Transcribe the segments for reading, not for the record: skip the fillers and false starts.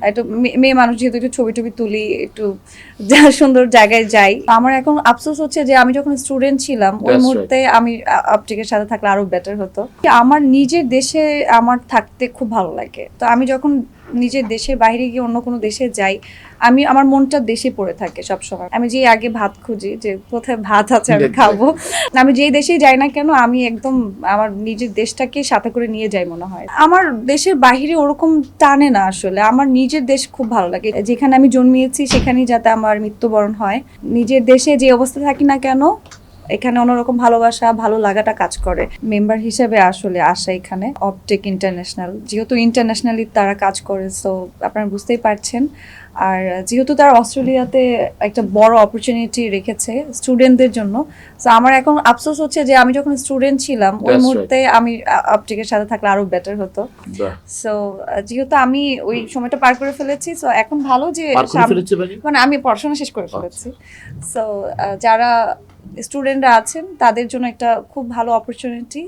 একটু মেয়ে মানুষ যেহেতু একটু ছবি টবি তুলি, একটু সুন্দর জায়গায় যাই। আমার এখন আফসোস হচ্ছে যে আমি যখন স্টুডেন্ট ছিলাম ওই মুহূর্তে আমি অপটিকের সাথে থাকলে আরো বেটার হতো। আমার নিজের দেশে আমার থাকতে খুব ভালো লাগে। তো আমি যখন নিজের দেশের বাইরে গিয়ে অন্য কোনো দেশে যাই, আমি আমার মনটা দেশে পড়ে থাকে সবসময়। আমি যে আগে ভাত খুঁজি যে কোথায় ভাত আছে আমি খাবো, আমি যেই দেশেই যাই না কেন আমি একদম আমার নিজের দেশটাকে সাথে করে নিয়ে যাই মনে হয়। আমার দেশের বাইরে ওরকম টানে না আসলে, আমার নিজের দেশ খুব ভালো লাগে। যেখানে আমি জন্মিয়েছি সেখানেই যাতে আমার মৃত্যুবরণ হয়। নিজের দেশে যে অবস্থা থাকি না কেন এখানে অন্যরকম ভালোবাসা ভালো লাগাটা কাজ করে। মেম্বার হিসেবে আসলে আসা এখানে অপটেক ইন্টারন্যাশনাল, যেহেতু ইন্টারন্যাশনালি তারা কাজ করে, সো আপনারা বুঝতেই পারছেন। আর যেহেতু তারা অস্ট্রেলিয়াতে একটা বড় অপরচুনিটি রেখেছে স্টুডেন্টদের জন্য, সো আমার এখন আফসোস হচ্ছে যে আমি যখন স্টুডেন্ট ছিলাম ওই মুহূর্তে আমি অপটেকের সাথে থাকলে আরো বেটার হতো। সো যেহেতু আমি ওই সময়টা পার করে ফেলেছি, সো এখন ভালো যে মানে আমি পড়াশোনা শেষ করে ফেলেছি। সো যারা স্টুডেন্টরা আছেন তাদের জন্য একটা খুব ভালো অপরচুনিটি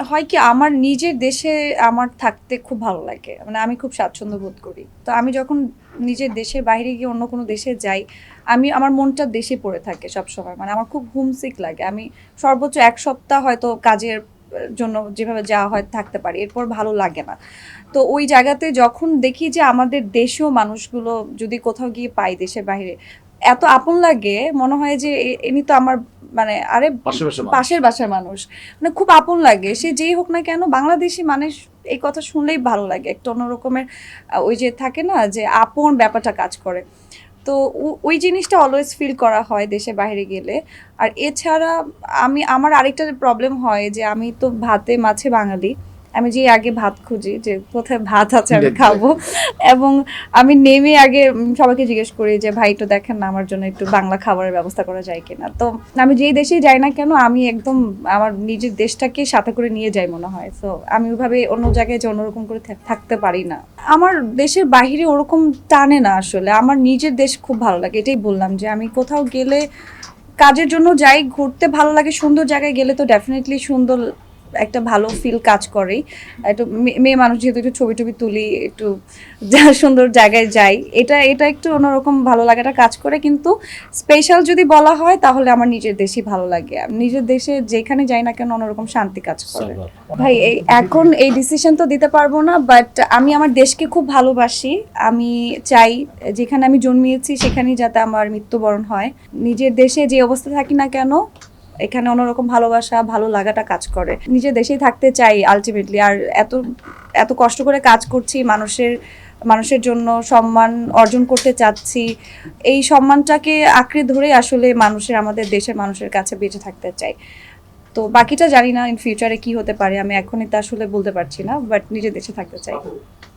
হয়। কি আমার নিজের দেশে আমার থাকতে খুব ভালো লাগে, মানে আমি খুব স্বাচ্ছন্দ্য বোধ করি। তো আমি যখন নিজের দেশের বাইরে গিয়ে অন্য কোনো দেশে যাই, আমি আমার মনটা দেশে পড়ে থাকে সবসময়, মানে আমার খুব হোমসিক লাগে। আমি সর্বোচ্চ 1 সপ্তাহ হয়তো কাজের জন্য যেভাবে যাওয়া হয় থাকতে পারি, এরপর ভালো লাগে না। তো ওই জায়গাতে যখন দেখি যে আমাদের দেশীয় মানুষগুলো যদি কোথাও গিয়ে পাই দেশের বাইরে, এত আপন লাগে, মনে হয় যে এমনি তো আমার মানে আরে পাশের বাসার মানুষ, মানে খুব আপন লাগে। সে যেই হোক না কেন বাংলাদেশি মানুষ, এই কথা শুনলেই ভালো লাগে। একটা অন্যরকমের ওই যে থাকে না যে আপন ব্যাপারটা কাজ করে। তো ওই জিনিসটা অলওয়েজ ফিল করা হয় দেশে বাইরে গেলে। আর এছাড়া আমার আরেকটা প্রবলেম হয় যে আমি তো ভাতে মাছে বাঙালি, আমি যে আগে ভাত খুঁজি যে কোথায় ভাত আছে আমি খাবো, এবং আমি নেমে আগে সবাইকে জিজ্ঞেস করি যে ভাই একটু দেখেন না আমার জন্য একটু বাংলা খাবারের ব্যবস্থা করা যায় কিনা। তো আমি যেই দেশেই যাই না কেন আমি একদম আমার নিজের দেশটাকে সাথে করে নিয়ে যাই মনে হয়। তো আমি ওইভাবে অন্য জায়গায় যে অন্যরকম করে থাকতে পারি না। আমার দেশের বাইরে ওরকম টানে না আসলে, আমার নিজের দেশ খুব ভালো লাগে। এটাই বললাম যে আমি কোথাও গেলে কাজের জন্য যাই, ঘুরতে ভালো লাগে, সুন্দর জায়গায় গেলে তো ডেফিনেটলি সুন্দর একটা ভালো ফিল কাজ করেই। একটু মেয়ে মানুষ যেহেতু একটু ছবি টবি তুলি, একটু সুন্দর জায়গায় যাই, এটা এটা একটু অন্যরকম ভালো লাগাটা কাজ করে। কিন্তু স্পেশাল যদি বলা হয় তাহলে আমার নিজের দেশই ভালো লাগে। নিজের দেশে যেখানে যাই না কেন অন্যরকম শান্তি কাজ করে। ভাই এখন এই ডিসিশন তো দিতে পারবো না, বাট আমি আমার দেশকে খুব ভালোবাসি। আমি চাই যেখানে আমি জন্মিয়েছি সেখানেই যাতে আমার মৃত্যুবরণ হয়। নিজের দেশে যে অবস্থা থাকি না কেন এখানে অন্যরকম ভালোবাসা ভালো লাগাটা কাজ করে। নিজের দেশেই থাকতে চাই আলটিমেটলি। আর এত এত কষ্ট করে কাজ করছি, মানুষের জন্য সম্মান অর্জন করতে চাচ্ছি, এই সম্মানটাকে আঁকড়ে ধরে আসলে আমাদের দেশের মানুষের কাছে বেঁচে থাকতে চাই। তো বাকিটা জানি না ইন ফিউচারে কি হতে পারে, আমি এখনই তা আসলে বলতে পারছি না, বাট নিজের দেশে থাকতে চাই।